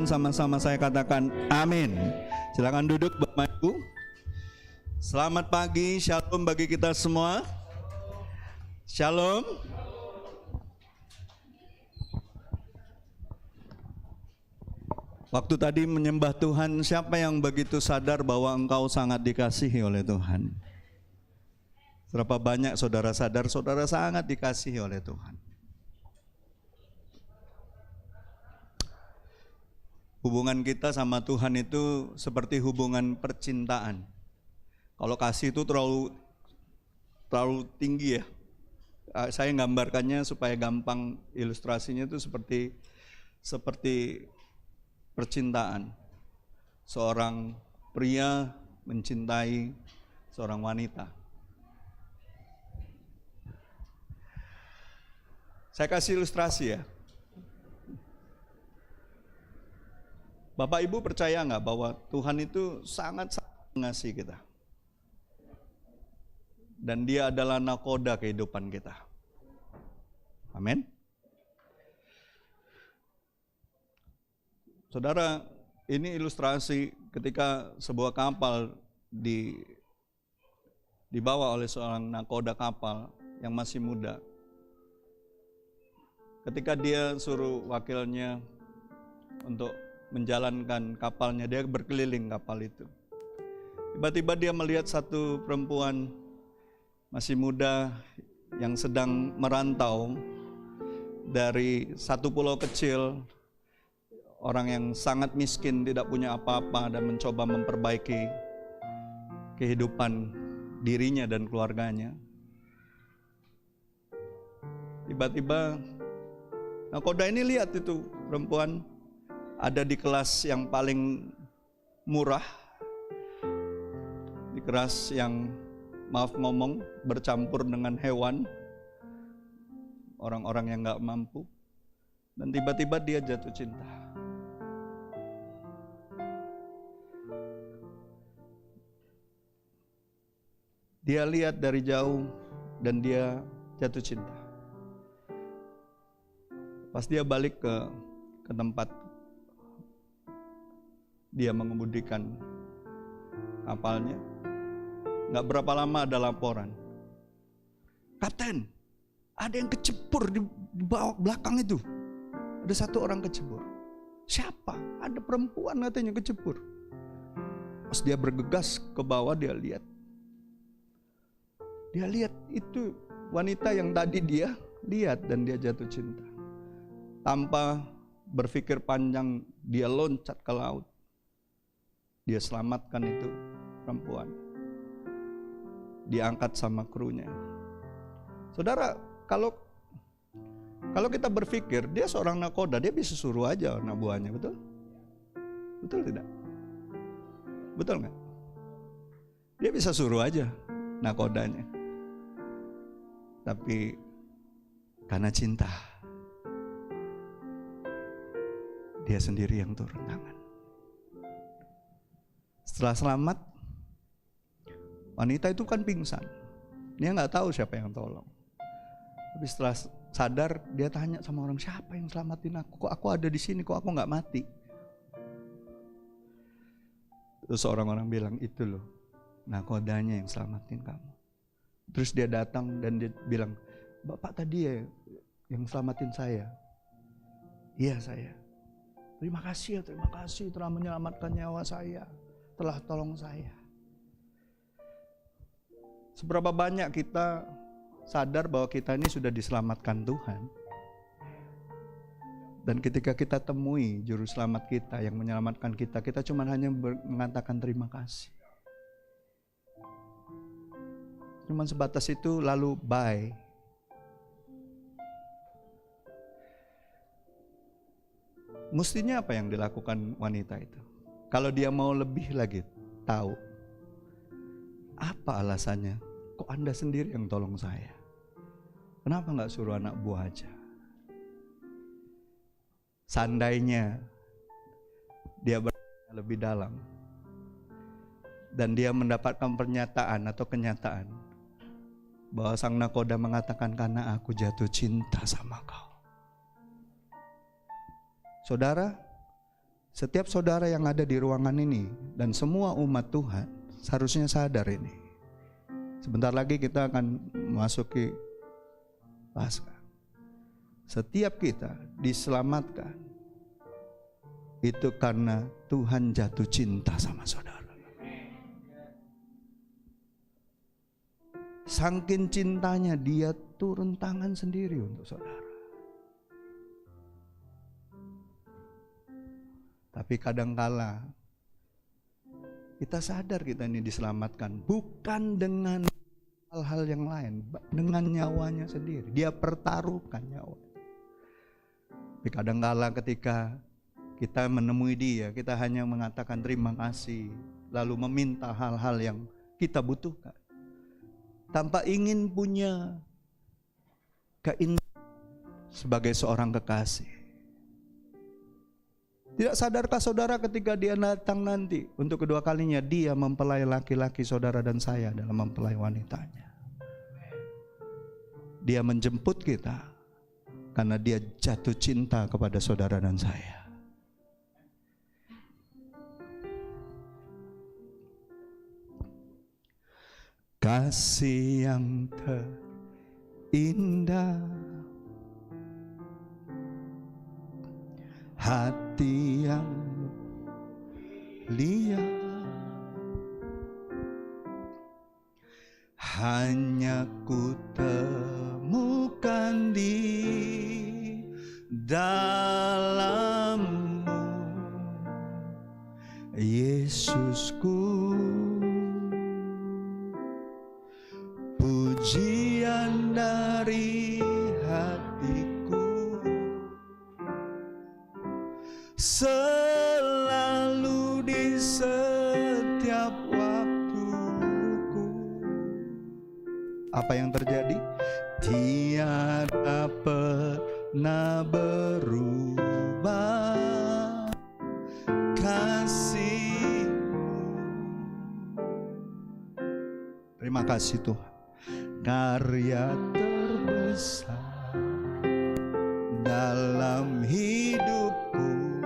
Sama-sama saya katakan amin. Silakan duduk Bapak Ibu. Selamat pagi, shalom bagi kita semua. Shalom. Waktu tadi menyembah Tuhan, siapa yang begitu sadar bahwa engkau sangat dikasihi oleh Tuhan? Berapa banyak saudara sadar, saudara sangat dikasihi oleh Tuhan? Hubungan kita sama Tuhan itu seperti hubungan percintaan. Kalau kasih itu terlalu tinggi ya. Saya gambarkannya supaya gampang, ilustrasinya itu seperti percintaan. Seorang pria mencintai seorang wanita. Saya kasih ilustrasi ya. Bapak Ibu percaya nggak bahwa Tuhan itu sangat mengasihi kita? Dan Dia adalah nakoda kehidupan kita. Amin. Saudara, ini ilustrasi ketika sebuah kapal dibawa oleh seorang nakoda kapal yang masih muda. Ketika dia suruh wakilnya untuk menjalankan kapalnya, dia berkeliling kapal itu. Tiba-tiba dia melihat satu perempuan masih muda yang sedang merantau dari satu pulau kecil, orang yang sangat miskin, tidak punya apa-apa dan mencoba memperbaiki kehidupan dirinya dan keluarganya. Tiba-tiba nakoda ini lihat itu perempuan ada di kelas yang paling murah, di kelas yang maaf ngomong bercampur dengan hewan, orang-orang yang gak mampu, dan tiba-tiba dia jatuh cinta. Dia lihat dari jauh dan dia jatuh cinta. Pas dia balik ke tempat dia mengemudikan kapalnya, gak berapa lama ada laporan. Kapten, ada yang kecebur di bawah belakang itu. Ada satu orang kecebur. Siapa? Ada perempuan katanya kecebur. Pas dia bergegas ke bawah, dia lihat itu wanita yang tadi dia lihat dan dia jatuh cinta. Tanpa berpikir panjang, dia loncat ke laut. Dia selamatkan itu perempuan. Diangkat sama krunya. Saudara, kalau kita berpikir dia seorang nakoda, dia bisa suruh aja anak buahnya, betul? Betul tidak? Betul nggak? Dia bisa suruh aja nakodanya. Tapi karena cinta, dia sendiri yang turun tangan. Setelah selamat, wanita itu kan pingsan. Dia nggak tahu siapa yang tolong. Tapi setelah sadar, dia tanya sama orang, siapa yang selamatin aku? Kok aku ada di sini? Kok aku nggak mati? Terus orang-orang bilang, itu loh, nakodanya yang selamatin kamu. Terus dia datang dan dia bilang, Bapak tadi ya yang selamatin saya. Iya saya. Terima kasih telah menyelamatkan nyawa saya, telah tolong saya. Seberapa banyak kita sadar bahwa kita ini sudah diselamatkan Tuhan. Dan ketika kita temui juru selamat kita yang menyelamatkan kita, kita cuma hanya mengatakan terima kasih. Cuma sebatas itu lalu bye. Mestinya apa yang dilakukan wanita itu? Kalau dia mau lebih lagi tahu, apa alasannya? Kok Anda sendiri yang tolong saya? Kenapa nggak suruh anak buah aja? Seandainya dia bertanya lebih dalam dan dia mendapatkan pernyataan atau kenyataan bahwa sang nakoda mengatakan, karena aku jatuh cinta sama kau. Saudara, Setiap saudara yang ada di ruangan ini dan semua umat Tuhan seharusnya sadar ini. Sebentar lagi kita akan memasuki Paskah. Setiap kita diselamatkan itu karena Tuhan jatuh cinta sama saudara. Saking cintanya dia turun tangan sendiri untuk saudara. Tapi kadangkala kita sadar kita ini diselamatkan bukan dengan hal-hal yang lain, dengan nyawanya sendiri. Dia pertaruhkan nyawa. Tapi kadangkala ketika kita menemui dia, kita hanya mengatakan terima kasih, lalu meminta hal-hal yang kita butuhkan, tanpa ingin punya keinginan sebagai seorang kekasih. Tidak sadarkah saudara ketika dia datang nanti untuk kedua kalinya, dia mempelai laki-laki saudara dan saya dalam mempelai wanitanya. Dia menjemput kita karena dia jatuh cinta kepada saudara dan saya. Kasih yang terindah, hati yang mulia, hanya ku temukan di dalam-Mu, Yesusku. Pujian dari hatiku selalu di setiap waktuku. Apa yang terjadi? Tiada pernah berubah kasih-Mu. Terima kasih Tuhan. Karya terbesar dalam hidupku,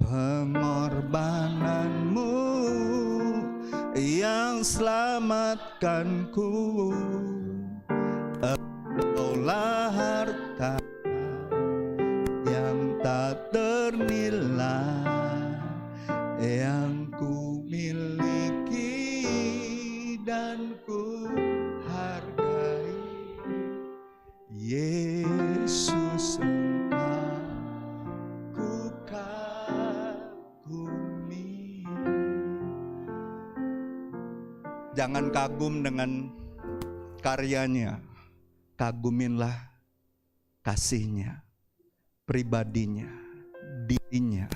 pengorbanan-Mu yang selamatkanku. Engkaulah harta yang tak ternilai yang ku miliki dan ku hargai. Yesus, Engkau ku kagumi. Jangan kagum dengan karyanya, kaguminlah kasihnya, pribadinya, dirinya.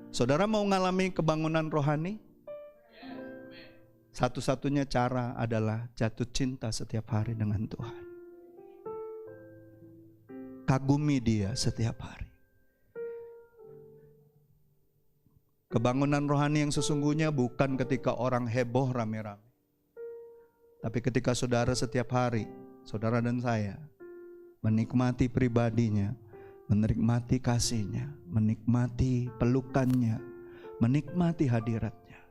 Saudara mau mengalami kebangunan rohani? Satu-satunya cara adalah jatuh cinta setiap hari dengan Tuhan. Kagumi Dia setiap hari. Kebangunan rohani yang sesungguhnya bukan ketika orang heboh rame-rame. Tapi ketika saudara setiap hari, saudara dan saya, menikmati pribadinya, menikmati kasihnya, menikmati pelukannya, menikmati hadiratnya.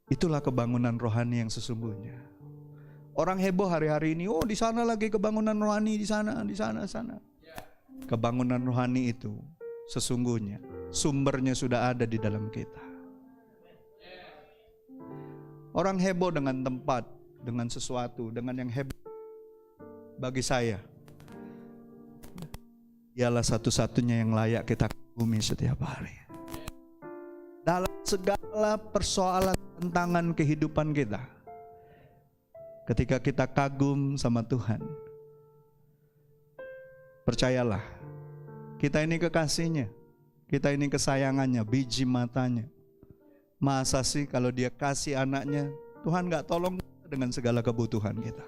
Itulah kebangunan rohani yang sesungguhnya. Orang heboh hari-hari ini, oh di sana lagi kebangunan rohani, di sana. Kebangunan rohani itu sesungguhnya sumbernya sudah ada di dalam kita. Orang heboh dengan tempat, dengan sesuatu, dengan yang hebat. Bagi saya, ialah satu-satunya yang layak kita kagumi setiap hari. Dalam segala persoalan tantangan kehidupan kita, ketika kita kagum sama Tuhan, percayalah, kita ini kekasihnya, kita ini kesayangannya, biji matanya. Masa sih kalau Dia kasih anaknya, Tuhan gak tolong dengan segala kebutuhan kita?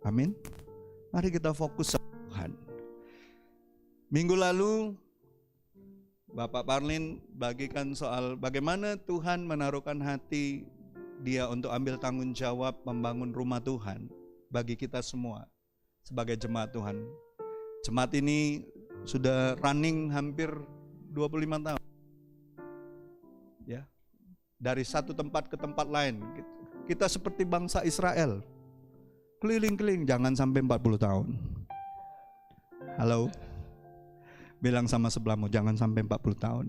Amin. Mari kita fokus sama Tuhan. Minggu lalu Bapak Parlin bagikan soal bagaimana Tuhan menaruhkan hati dia untuk ambil tanggung jawab membangun rumah Tuhan bagi kita semua sebagai jemaat Tuhan. Jemaat ini sudah running hampir 25 tahun. Ya. Dari satu tempat ke tempat lain. Kita seperti bangsa Israel. Keliling-keliling, jangan sampai 40 tahun. Halo? Bilang sama sebelahmu, jangan sampai 40 tahun.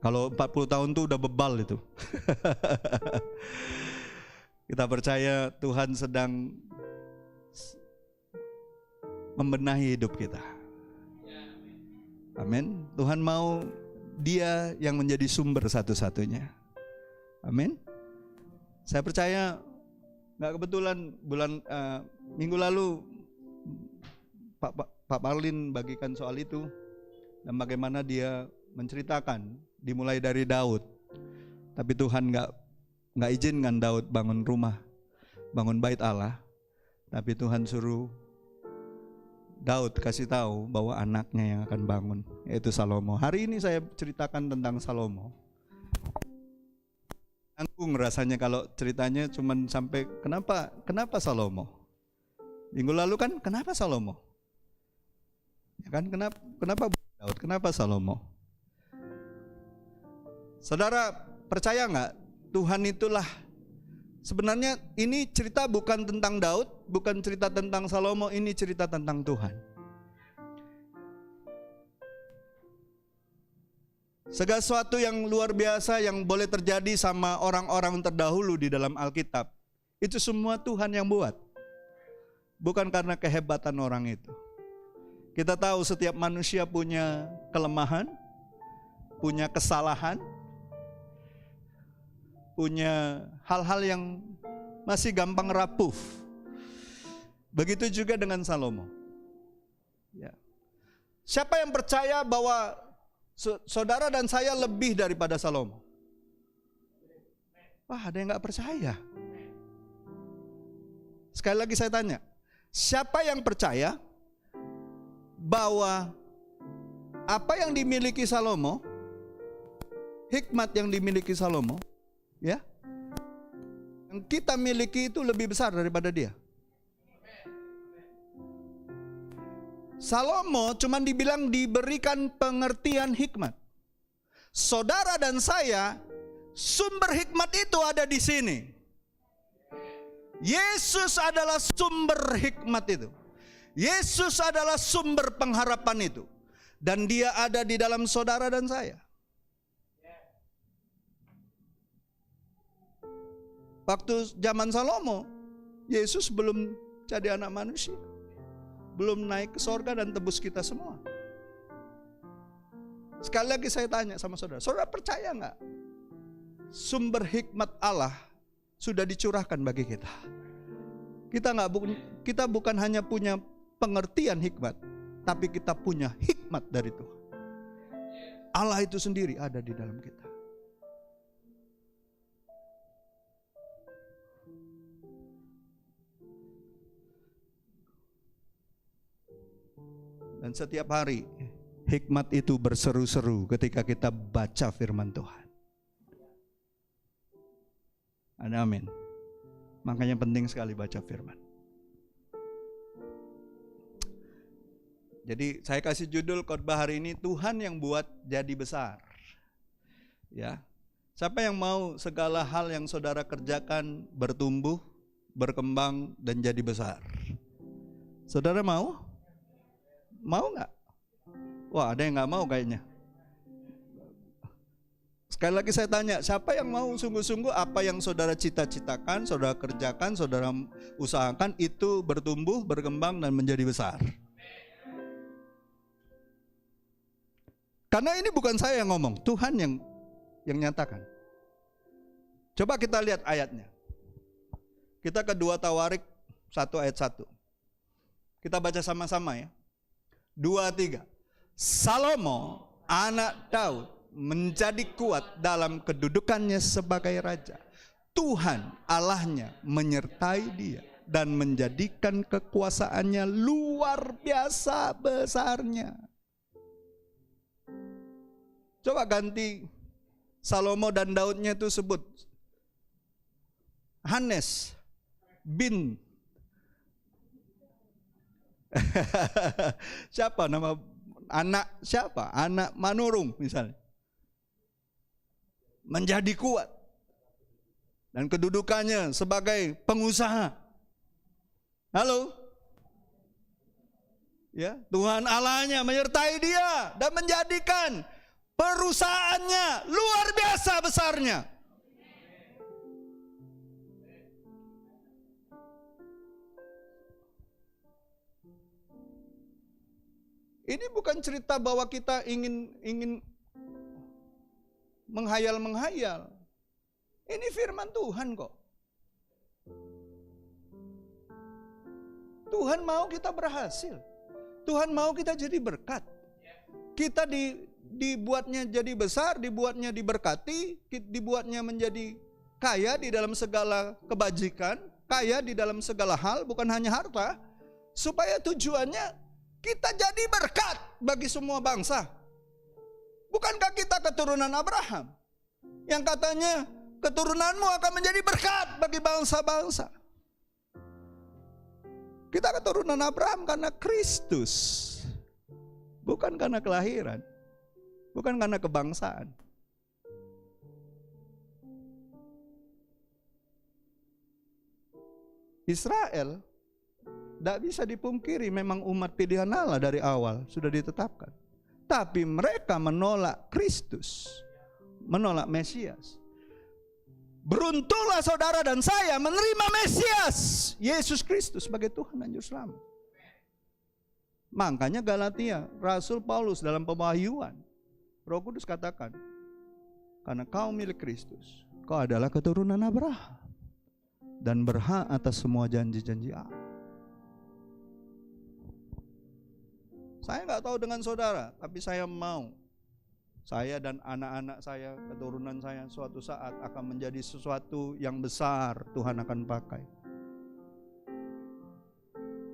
Kalau 40 tahun tuh udah bebal itu. Kita percaya Tuhan sedang membenahi hidup kita. Amin. Tuhan mau Dia yang menjadi sumber satu-satunya. Amin. Saya percaya nggak kebetulan minggu lalu Pak Marlin bagikan soal itu dan bagaimana dia menceritakan dimulai dari Daud. Tapi Tuhan nggak izinkan Daud bangun rumah, bangun bait Allah. Tapi Tuhan suruh Daud kasih tahu bahwa anaknya yang akan bangun, yaitu Salomo. Hari ini saya ceritakan tentang Salomo. Tanggung rasanya kalau ceritanya cuman sampai kenapa Salomo? Minggu lalu kan kenapa Salomo? Ya kan kenapa Daud? Kenapa Salomo? Saudara percaya nggak? Tuhan itulah sebenarnya ini cerita bukan tentang Daud, bukan cerita tentang Salomo, ini cerita tentang Tuhan. Segala sesuatu yang luar biasa yang boleh terjadi sama orang-orang terdahulu di dalam Alkitab, itu semua Tuhan yang buat. Bukan karena kehebatan orang itu. Kita tahu setiap manusia punya kelemahan, punya kesalahan, punya hal-hal yang masih gampang rapuh. Begitu juga dengan Salomo. Ya. Siapa yang percaya bahwa saudara dan saya lebih daripada Salomo? Wah, ada yang gak percaya. Sekali lagi saya tanya, siapa yang percaya bahwa apa yang dimiliki Salomo, hikmat yang dimiliki Salomo, ya, yang kita miliki itu lebih besar daripada dia? Salomo cuman dibilang diberikan pengertian hikmat. Saudara dan saya, sumber hikmat itu ada di sini. Yesus adalah sumber hikmat itu. Yesus adalah sumber pengharapan itu. Dan dia ada di dalam saudara dan saya. Waktu zaman Salomo, Yesus belum jadi anak manusia. Belum naik ke sorga dan tebus kita semua. Sekali lagi saya tanya sama saudara, saudara percaya nggak sumber hikmat Allah sudah dicurahkan bagi kita? Kita bukan hanya punya pengertian hikmat, tapi kita punya hikmat dari Tuhan. Allah itu sendiri ada di dalam kita. Dan setiap hari hikmat itu berseru-seru ketika kita baca firman Tuhan. Amin. Makanya penting sekali baca firman. Jadi saya kasih judul khotbah hari ini, Tuhan yang buat jadi besar. Ya. Siapa yang mau segala hal yang saudara kerjakan bertumbuh, berkembang dan jadi besar? Saudara mau? Mau nggak? Wah, ada yang nggak mau kayaknya. Sekali lagi saya tanya, siapa yang mau sungguh-sungguh apa yang saudara cita-citakan, saudara kerjakan, saudara usahakan itu bertumbuh, berkembang dan menjadi besar? Karena ini bukan saya yang ngomong, Tuhan yang nyatakan. Coba kita lihat ayatnya. Kita ke 2 Tawarik 1 ayat 1. Kita baca sama-sama ya. 2, 3. Salomo anak Daud menjadi kuat dalam kedudukannya sebagai raja. Tuhan Allahnya menyertai dia dan menjadikan kekuasaannya luar biasa besarnya. Coba ganti Salomo dan Daudnya itu sebut Hanes bin Siapa nama anak siapa? Anak Manurung misalnya. Menjadi kuat. Dan kedudukannya sebagai pengusaha. Halo? Ya, Tuhan Allahnya menyertai dia dan menjadikan perusahaannya luar biasa besarnya. Ini bukan cerita bahwa kita ingin menghayal-menghayal. Ini firman Tuhan kok. Tuhan mau kita berhasil. Tuhan mau kita jadi berkat. Kita dibuatnya jadi besar, dibuatnya diberkati, dibuatnya menjadi kaya di dalam segala kebajikan, kaya di dalam segala hal, bukan hanya harta. Supaya tujuannya kita jadi berkat bagi semua bangsa. Bukankah kita keturunan Abraham? Yang katanya keturunanmu akan menjadi berkat bagi bangsa-bangsa. Kita keturunan Abraham karena Kristus. Bukan karena kelahiran. Bukan karena kebangsaan. Israel tidak bisa dipungkiri memang umat pilihan Allah dari awal sudah ditetapkan. Tapi mereka menolak Kristus. Menolak Mesias. Beruntunglah saudara dan saya menerima Mesias, Yesus Kristus sebagai Tuhan dan Juru Selamat. Makanya Galatia, Rasul Paulus dalam pemahyuan, Roh Kudus katakan, karena kau milik Kristus, kau adalah keturunan Abraham dan berhak atas semua janji-janji Allah. Saya nggak tahu dengan saudara, tapi saya mau. Saya dan anak-anak saya, keturunan saya suatu saat akan menjadi sesuatu yang besar Tuhan akan pakai.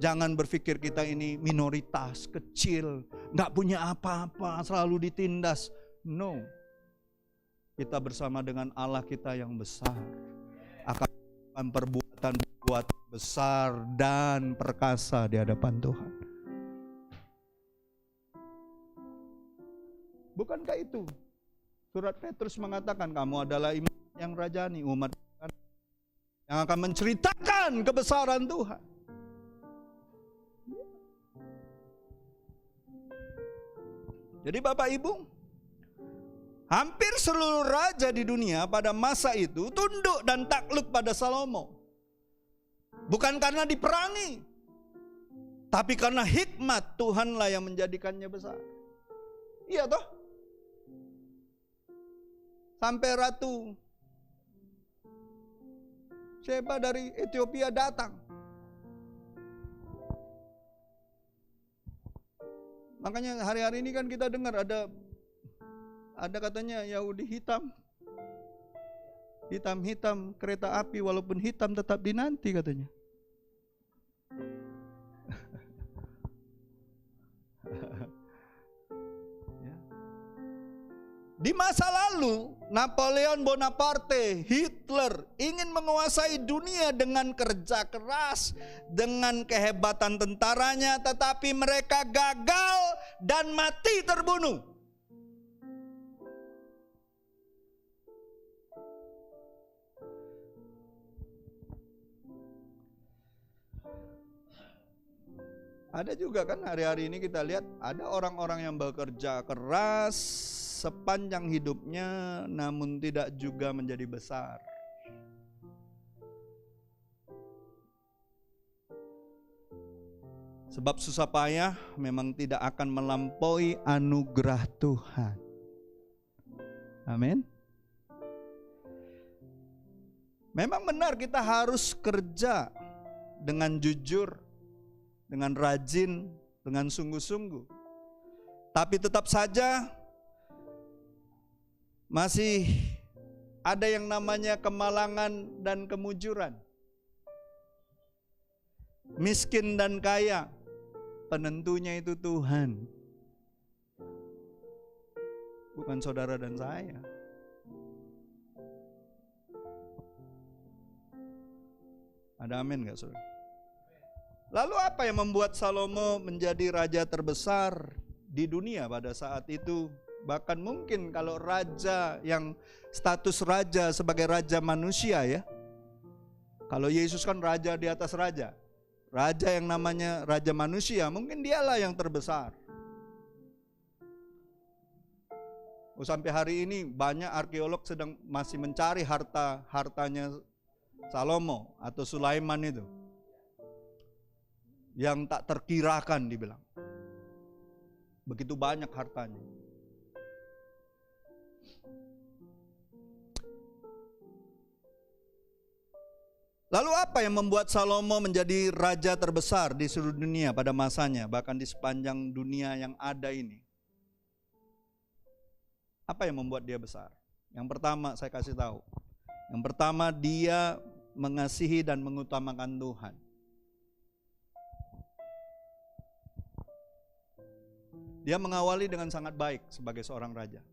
Jangan berpikir kita ini minoritas, kecil, gak punya apa-apa, selalu ditindas. No. Kita bersama dengan Allah kita yang besar. Akan perbuatan besar dan perkasa di hadapan Tuhan. Bukankah itu? Surat Petrus mengatakan kamu adalah iman yang rajani, umat yang akan menceritakan kebesaran Tuhan. Jadi Bapak Ibu, hampir seluruh raja di dunia pada masa itu tunduk dan takluk pada Salomo. Bukan karena diperangi, tapi karena hikmat Tuhanlah yang menjadikannya besar. Iya toh? Sampai Ratu Sheba dari Ethiopia datang. Makanya hari-hari ini kan kita dengar ada katanya Yahudi hitam. Hitam-hitam kereta api walaupun hitam tetap dinanti katanya. Di masa lalu, Napoleon Bonaparte, Hitler ingin menguasai dunia dengan kerja keras, dengan kehebatan tentaranya, tetapi mereka gagal dan mati terbunuh. Ada juga kan hari-hari ini kita lihat ada orang-orang yang bekerja keras sepanjang hidupnya namun tidak juga menjadi besar. Sebab susah payah memang tidak akan melampaui anugerah Tuhan. Amin. Memang benar kita harus kerja dengan jujur, dengan rajin, dengan sungguh-sungguh. Tapi tetap saja masih ada yang namanya kemalangan dan kemujuran. Miskin dan kaya, penentunya itu Tuhan. Bukan saudara dan saya. Ada amin gak saudara? Lalu apa yang membuat Salomo menjadi raja terbesar di dunia pada saat itu? Bahkan mungkin kalau raja yang status raja sebagai raja manusia ya. Kalau Yesus kan raja di atas raja. Raja yang namanya raja manusia, mungkin dialah yang terbesar. Sampai hari ini banyak arkeolog sedang masih mencari hartanya Salomo atau Sulaiman itu. Yang tak terkirakan dibilang. Begitu banyak hartanya. Lalu apa yang membuat Salomo menjadi raja terbesar di seluruh dunia pada masanya, bahkan di sepanjang dunia yang ada ini? Apa yang membuat dia besar? Yang pertama saya kasih tahu. Yang pertama dia mengasihi dan mengutamakan Tuhan. Dia mengawali dengan sangat baik sebagai seorang raja.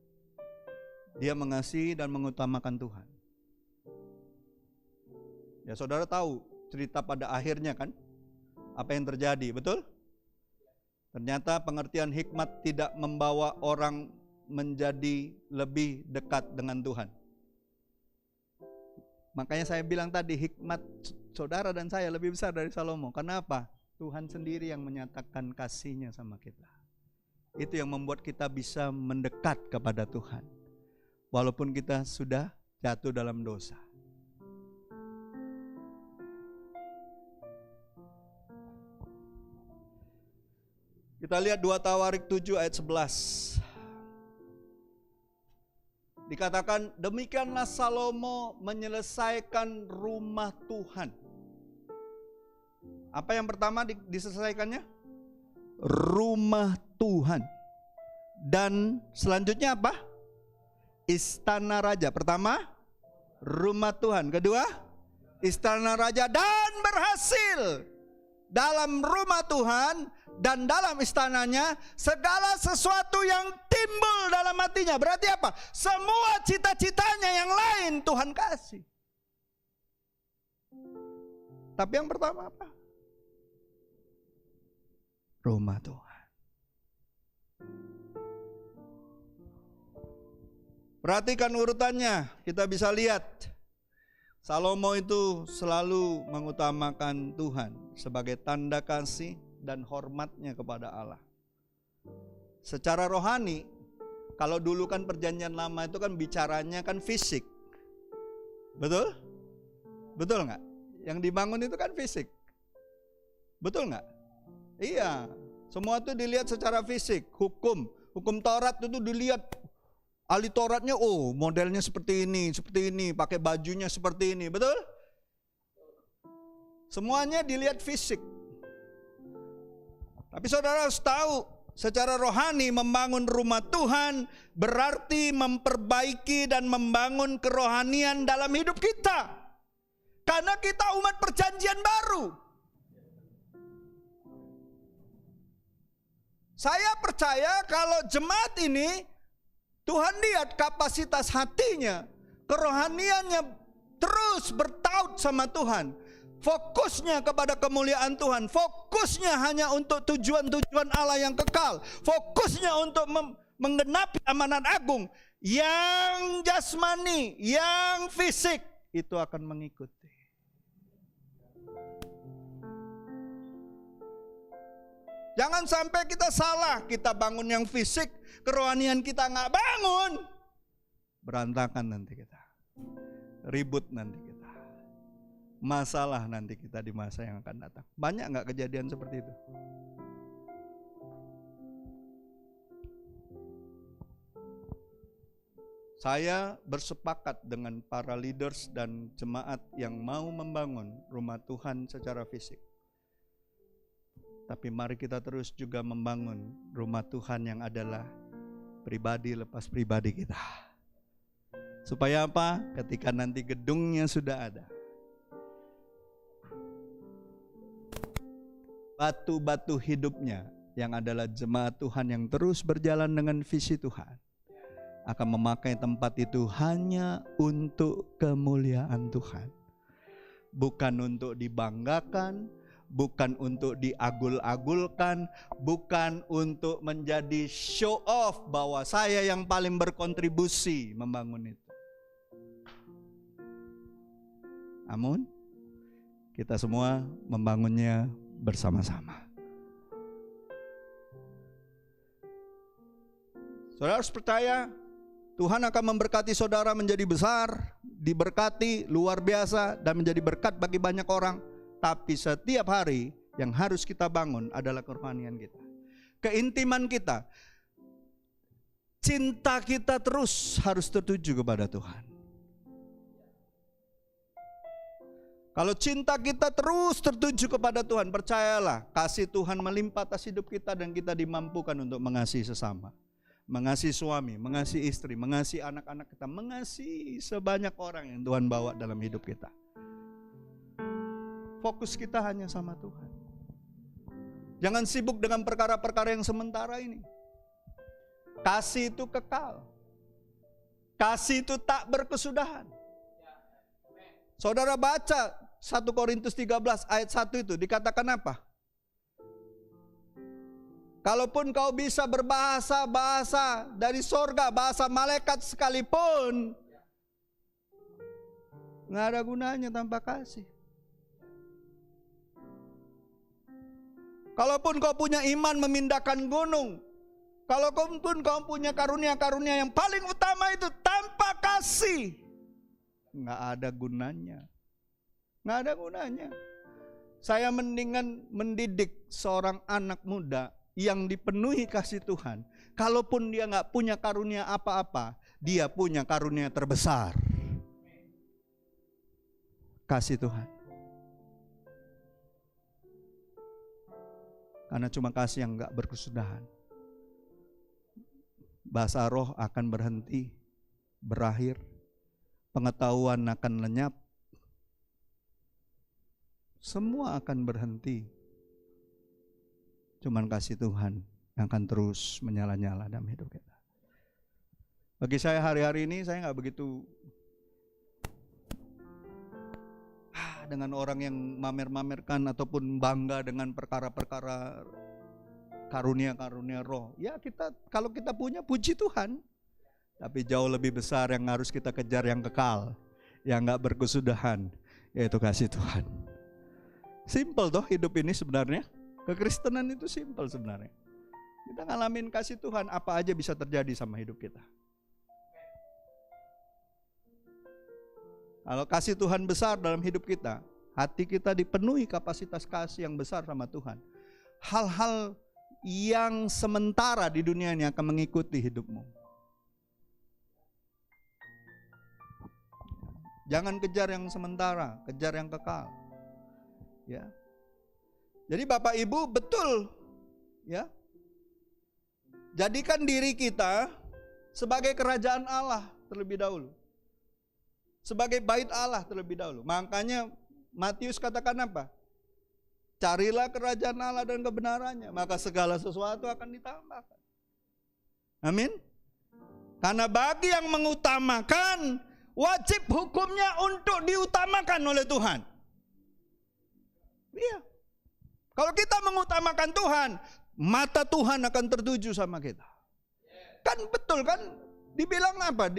Dia mengasihi dan mengutamakan Tuhan. Ya saudara tahu cerita pada akhirnya kan? Apa yang terjadi, betul? Ternyata pengertian hikmat tidak membawa orang menjadi lebih dekat dengan Tuhan. Makanya saya bilang tadi hikmat saudara dan saya lebih besar dari Salomo. Kenapa? Tuhan sendiri yang menyatakan kasih-Nya sama kita. Itu yang membuat kita bisa mendekat kepada Tuhan. Walaupun kita sudah jatuh dalam dosa. Kita lihat 2 Tawarik 7 ayat 11. Dikatakan demikianlah Salomo menyelesaikan rumah Tuhan. Apa yang pertama diselesaikannya? Rumah Tuhan. Dan selanjutnya apa? Istana raja. Pertama, rumah Tuhan. Kedua, istana raja. Dan berhasil dalam rumah Tuhan dan dalam istananya segala sesuatu yang timbul dalam hatinya. Berarti apa? Semua cita-citanya yang lain Tuhan kasih. Tapi yang pertama apa? Rumah Tuhan. Perhatikan urutannya, kita bisa lihat. Salomo itu selalu mengutamakan Tuhan sebagai tanda kasih dan hormatnya kepada Allah. Secara rohani, kalau dulu kan perjanjian lama itu kan bicaranya kan fisik. Betul? Betul nggak? Yang dibangun itu kan fisik. Betul nggak? Iya, semua itu dilihat secara fisik. Hukum Taurat itu dilihat. Ahli Tauratnya, oh modelnya seperti ini, pakai bajunya seperti ini, betul? Semuanya dilihat fisik. Tapi saudara harus tahu, secara rohani membangun rumah Tuhan berarti memperbaiki dan membangun kerohanian dalam hidup kita. Karena kita umat perjanjian baru. Saya percaya kalau jemaat ini Tuhan lihat kapasitas hatinya, kerohaniannya terus bertaut sama Tuhan. Fokusnya kepada kemuliaan Tuhan, fokusnya hanya untuk tujuan-tujuan Allah yang kekal, fokusnya untuk menggenapi amanat agung. Yang jasmani, yang fisik itu akan mengikuti. Jangan sampai kita salah, kita bangun yang fisik, kerohanian kita nggak bangun. Berantakan nanti kita. Ribut nanti kita. Masalah nanti kita di masa yang akan datang. Banyak nggak kejadian seperti itu? Saya bersepakat dengan para leaders dan jemaat yang mau membangun rumah Tuhan secara fisik. Tapi mari kita terus juga membangun rumah Tuhan yang adalah pribadi lepas pribadi kita. Supaya apa? Ketika nanti gedungnya sudah ada, batu-batu hidupnya yang adalah jemaat Tuhan yang terus berjalan dengan visi Tuhan akan memakai tempat itu hanya untuk kemuliaan Tuhan. Bukan untuk dibanggakan, bukan untuk diagul-agulkan, bukan untuk menjadi show off bahwa saya yang paling berkontribusi membangun itu. Namun kita semua membangunnya bersama-sama. Saudara harus percaya, Tuhan akan memberkati saudara menjadi besar, diberkati luar biasa, dan menjadi berkat bagi banyak orang. Tapi setiap hari yang harus kita bangun adalah kerohanian kita, keintiman kita, cinta kita terus harus tertuju kepada Tuhan. Kalau cinta kita terus tertuju kepada Tuhan, percayalah kasih Tuhan melimpah atas hidup kita dan kita dimampukan untuk mengasihi sesama. Mengasihi suami, mengasihi istri, mengasihi anak-anak kita, mengasihi sebanyak orang yang Tuhan bawa dalam hidup kita. Fokus kita hanya sama Tuhan. Jangan sibuk dengan perkara-perkara yang sementara ini. Kasih itu kekal. Kasih itu tak berkesudahan. Saudara baca 1 Korintus 13 ayat 1 itu dikatakan apa? Kalaupun kau bisa berbahasa-bahasa dari sorga, bahasa malaikat sekalipun, nggak ada gunanya tanpa kasih. Kalaupun kau punya iman memindahkan gunung, kalaupun kau punya karunia-karunia yang paling utama itu, tanpa kasih, nggak ada gunanya. Nggak ada gunanya. Saya mendingan mendidik seorang anak muda yang dipenuhi kasih Tuhan. Kalaupun dia nggak punya karunia apa-apa, dia punya karunia terbesar. Kasih Tuhan. Karena cuma kasih yang nggak berkesudahan. Bahasa roh akan berhenti, berakhir. Pengetahuan akan lenyap. Semua akan berhenti. Cuman kasih Tuhan yang akan terus menyala-nyala dalam hidup kita. Bagi saya hari-hari ini saya nggak begitu dengan orang yang mamer-mamerkan ataupun bangga dengan perkara-perkara karunia-karunia roh. Ya kita, kalau kita punya, puji Tuhan. Tapi jauh lebih besar yang harus kita kejar, yang kekal, yang nggak berkesudahan, yaitu kasih Tuhan. Simple toh hidup ini sebenarnya. Kekristenan itu simple sebenarnya. Kita ngalamin kasih Tuhan, apa aja bisa terjadi sama hidup kita. Kalau kasih Tuhan besar dalam hidup kita, hati kita dipenuhi kapasitas kasih yang besar sama Tuhan. Hal-hal yang sementara di dunia ini akan mengikuti hidupmu. Jangan kejar yang sementara, kejar yang kekal. Ya. Jadi Bapak Ibu betul, ya. Jadikan diri kita sebagai kerajaan Allah terlebih dahulu. Sebagai bait Allah terlebih dahulu. Makanya Matius katakan apa? Carilah kerajaan Allah dan kebenarannya, maka segala sesuatu akan ditambahkan. Amin. Karena bagi yang mengutamakan, wajib hukumnya untuk diutamakan oleh Tuhan. Iya. Kalau kita mengutamakan Tuhan, mata Tuhan akan tertuju sama kita. Kan betul kan? Dibilang apa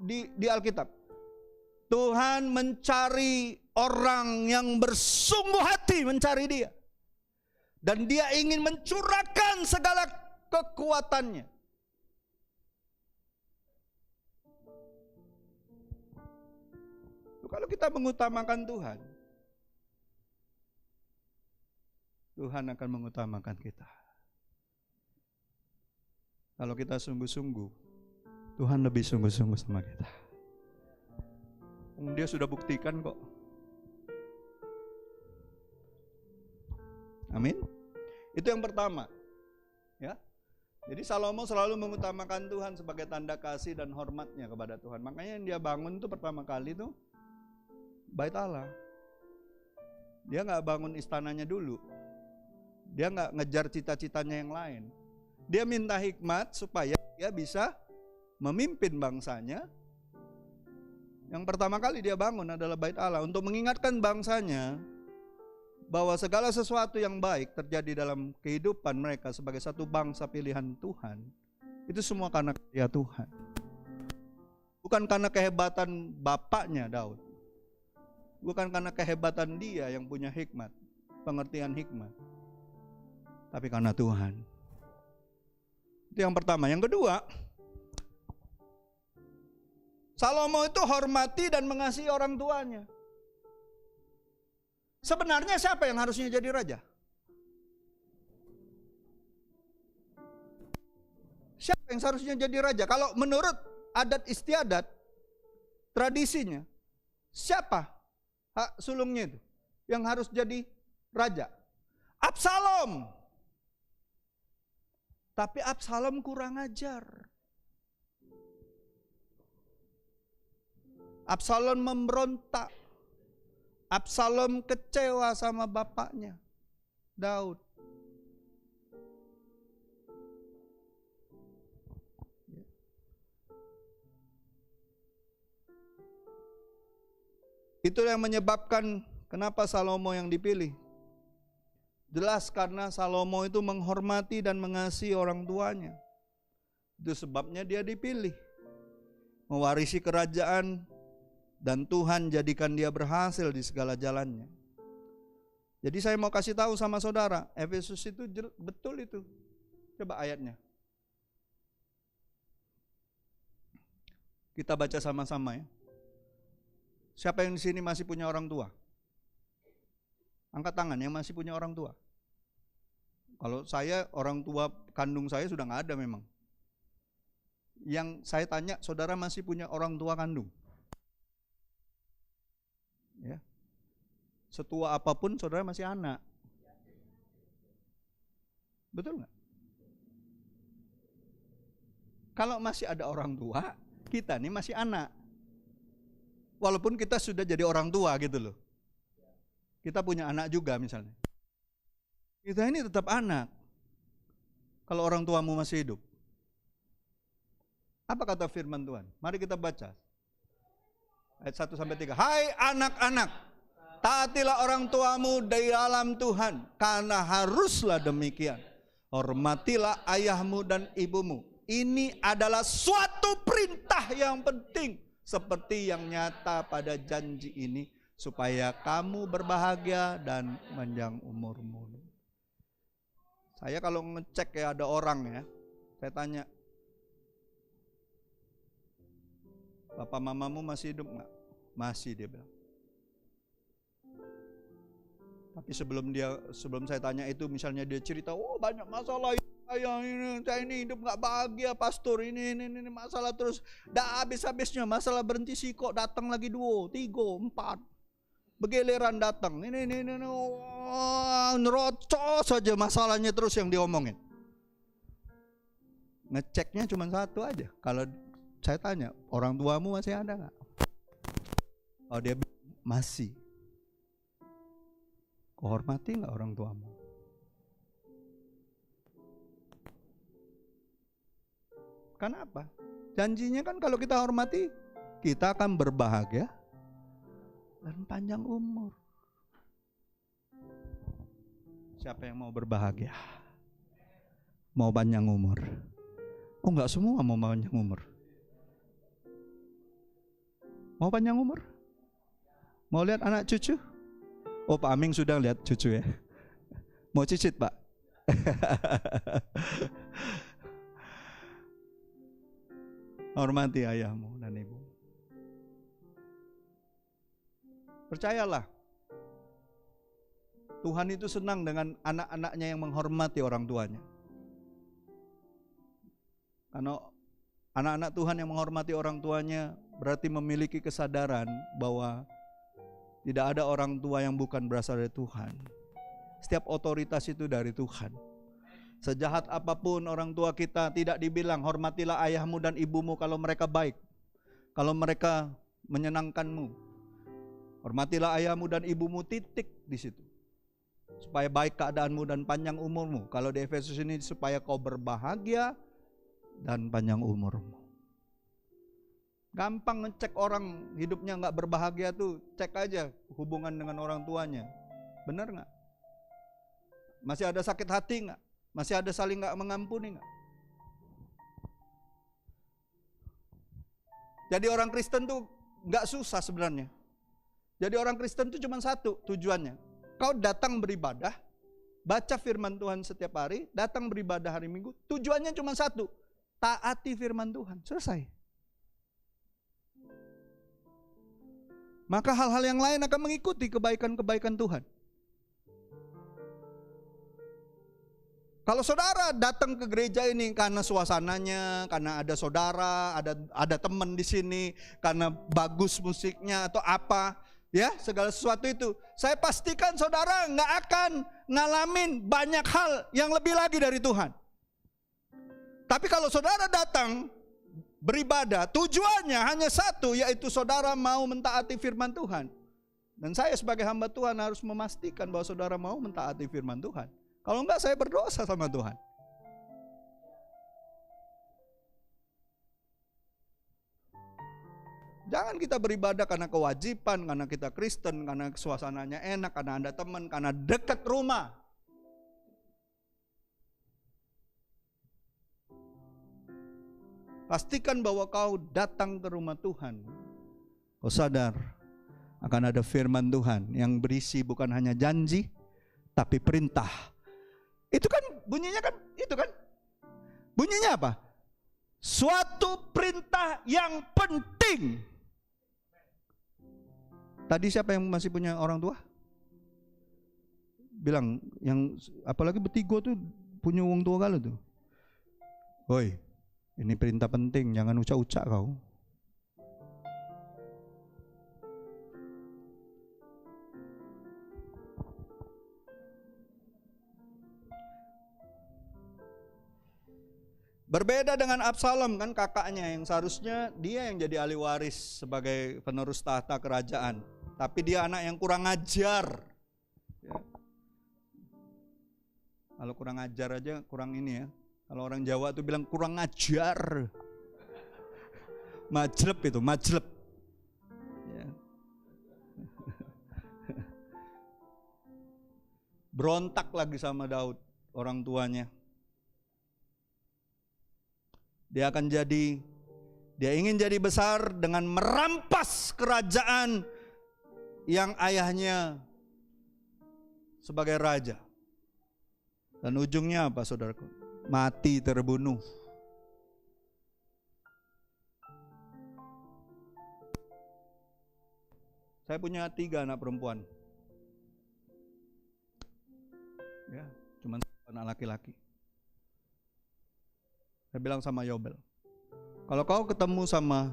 di Alkitab? Tuhan mencari orang yang bersungguh hati mencari Dia. Dan Dia ingin mencurahkan segala kekuatannya. Kalau kita mengutamakan Tuhan, Tuhan akan mengutamakan kita. Kalau kita sungguh-sungguh, Tuhan lebih sungguh-sungguh sama kita. Dia sudah buktikan kok. Amin. Itu yang pertama. Ya. Jadi Salomo selalu mengutamakan Tuhan sebagai tanda kasih dan hormatnya kepada Tuhan. Makanya yang dia bangun itu pertama kali itu bait Allah. Dia nggak bangun istananya dulu. Dia nggak ngejar cita-citanya yang lain. Dia minta hikmat supaya dia bisa memimpin bangsanya. Yang pertama kali dia bangun adalah bait Allah untuk mengingatkan bangsanya bahwa segala sesuatu yang baik terjadi dalam kehidupan mereka sebagai satu bangsa pilihan Tuhan, itu semua karena karya Tuhan. Bukan karena kehebatan bapaknya Daud. Bukan karena kehebatan dia yang punya hikmat, pengertian hikmat. Tapi karena Tuhan. Itu yang pertama. Yang kedua, Salomo itu hormati dan mengasihi orang tuanya. Sebenarnya siapa yang harusnya jadi raja? Siapa yang seharusnya jadi raja? Kalau menurut adat istiadat, tradisinya, siapa hak sulungnya itu yang harus jadi raja? Absalom. Tapi Absalom kurang ajar. Absalom memberontak. Absalom kecewa sama bapaknya, Daud. Itulah yang menyebabkan kenapa Salomo yang dipilih. Jelas karena Salomo itu menghormati dan mengasihi orang tuanya. Itu sebabnya dia dipilih. Mewarisi kerajaan dan Tuhan jadikan dia berhasil di segala jalannya. Jadi saya mau kasih tahu sama saudara, Efesus itu betul itu. Coba ayatnya. Kita baca sama-sama ya. Siapa yang di sini masih punya orang tua? Angkat tangan yang masih punya orang tua. Kalau saya, orang tua kandung saya sudah nggak ada memang. Yang saya tanya, saudara masih punya orang tua kandung? Ya. Setua apapun saudara masih anak. Betul nggak? Kalau masih ada orang tua, kita nih masih anak. Walaupun kita sudah jadi orang tua gitu loh. Kita punya anak juga misalnya. Kita ini tetap anak. Kalau orang tuamu masih hidup. Apa kata firman Tuhan? Mari kita baca. Ayat 1-3. Hai anak-anak, taatilah orang tuamu di dalam Tuhan, karena haruslah demikian. Hormatilah ayahmu dan ibumu. Ini adalah suatu perintah yang penting, seperti yang nyata pada janji ini, supaya kamu berbahagia dan panjang umurmu. Saya kalau ngecek ya ada orang ya, saya tanya, Bapak mamamu masih hidup nggak? Masih, dia bilang. Tapi sebelum saya tanya itu, misalnya dia cerita, oh banyak masalah saya ini hidup nggak bahagia, pastor ini masalah terus, dah habis-habisnya masalah berhenti sih kok datang lagi 2, 3, 4, begeleran datang, ini nerocos saja masalahnya terus yang diomongin. Ngeceknya cuma satu aja, kalau saya tanya, orang tuamu masih ada nggak? Oh dia masih. Kau hormati nggak orang tuamu? Kenapa? Janjinya kan kalau kita hormati, kita akan berbahagia dan panjang umur. Siapa yang mau berbahagia? Mau panjang umur? Oh enggak semua mau panjang umur. Mau panjang umur? Mau lihat anak cucu? Oh Pak Aming sudah lihat cucu ya. Mau cicit Pak? Hormati ayahmu dan ibu. Percayalah, Tuhan itu senang dengan anak-anaknya yang menghormati orang tuanya. Karena anak-anak Tuhan yang menghormati orang tuanya berarti memiliki kesadaran bahwa tidak ada orang tua yang bukan berasal dari Tuhan. Setiap otoritas itu dari Tuhan. Sejahat apapun orang tua kita, tidak dibilang hormatilah ayahmu dan ibumu kalau mereka baik, kalau mereka menyenangkanmu. Hormatilah ayahmu dan ibumu, titik di situ. Supaya baik keadaanmu dan panjang umurmu. Kalau di Efesus ini supaya kau berbahagia dan panjang umurmu. Gampang ngecek orang hidupnya nggak berbahagia tuh, cek aja hubungan dengan orang tuanya. Benar nggak? Masih ada sakit hati nggak? Masih ada saling nggak mengampuni nggak? Jadi orang Kristen tuh nggak susah sebenarnya. Jadi orang Kristen tuh cuma satu tujuannya. Kau datang beribadah, baca firman Tuhan setiap hari, datang beribadah hari Minggu. Tujuannya cuma satu, taati firman Tuhan. Selesai. Maka hal-hal yang lain akan mengikuti kebaikan-kebaikan Tuhan. Kalau saudara datang ke gereja ini karena suasananya, karena ada saudara, ada teman di sini, karena bagus musiknya atau apa, ya segala sesuatu itu, saya pastikan saudara nggak akan ngalamin banyak hal yang lebih lagi dari Tuhan. Tapi kalau saudara datang beribadah, tujuannya hanya satu, yaitu saudara mau mentaati firman Tuhan. Dan saya sebagai hamba Tuhan harus memastikan bahwa saudara mau mentaati firman Tuhan. Kalau enggak, saya berdosa sama Tuhan. Jangan kita beribadah karena kewajiban, karena kita Kristen, karena suasananya enak, karena ada teman, karena dekat rumah. Pastikan bahwa kau datang ke rumah Tuhan. Kau sadar akan ada firman Tuhan yang berisi bukan hanya janji, tapi perintah. Itu kan bunyinya kan, itu kan. Bunyinya apa? Suatu perintah yang penting. Tadi siapa yang masih punya orang tua? Bilang, yang apalagi betigo tuh punya wong tua kali tuh. Woi, ini perintah penting, jangan ucak-ucak kau. Berbeda dengan Absalom, kan kakaknya yang seharusnya dia yang jadi ahli waris sebagai penerus tahta kerajaan. Tapi dia anak yang kurang ajar. Ya. Kalau kurang ajar aja kurang ini ya. Kalau orang Jawa tuh bilang kurang ajar. Majlep itu, majlep. Ya. Berontak lagi sama Daud, orang tuanya. Dia ingin jadi besar dengan merampas kerajaan yang ayahnya sebagai raja. Dan ujungnya apa saudaraku? Mati terbunuh. Saya punya 3 anak perempuan. Ya, cuma anak laki-laki. Saya bilang sama Yobel, kalau kau ketemu sama